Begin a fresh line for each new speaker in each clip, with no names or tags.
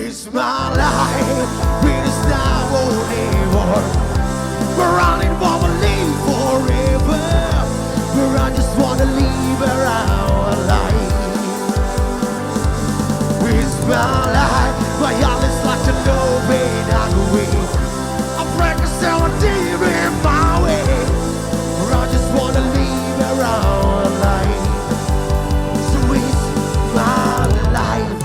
It's my life, it is now or never. We're running for believe forever, but I just wanna live our life. It's my life, my all is like to know when I go away. I break myself deep in my way, but I just wanna live our life. So it's my life.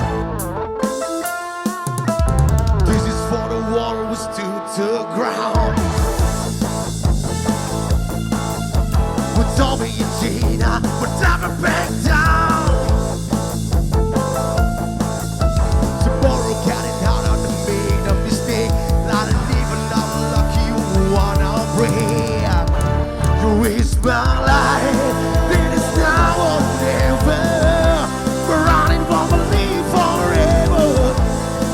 This is for the one who stood to ground. With Tommy and Gina, but never back down. Tomorrow counting out on the made a mistake. Not even unlucky one I'll break. You is my life, it is now or never. We're running for believe forever,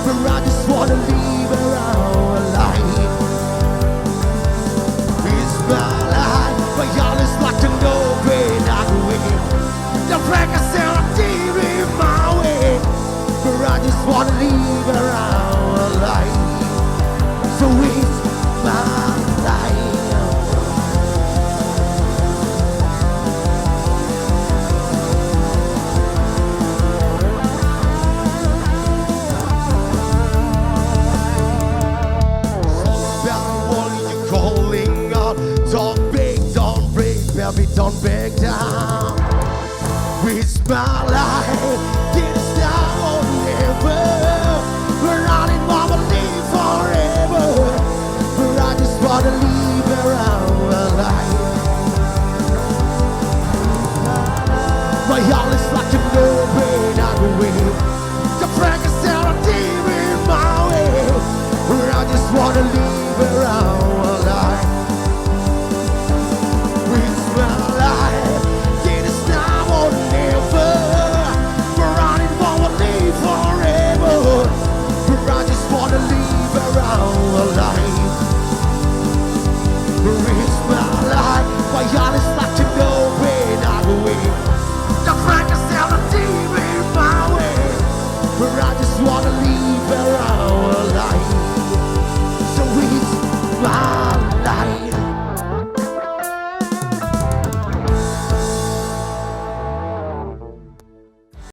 but I just wanna live our life. It's my life, but y'all is like to know when I go away. The break myself deep in my way, but I just wanna live our life. So it's my